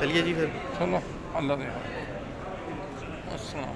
चलिए जी फिर। चलो अल्लाह दे। अस्सलाम।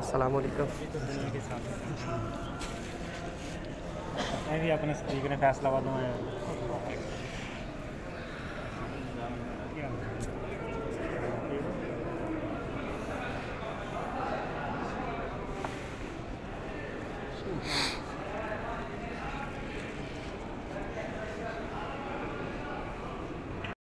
अस्सलाम वालेकुम। मैं भी अपने स्पीक ने फैसलाबाद में आया।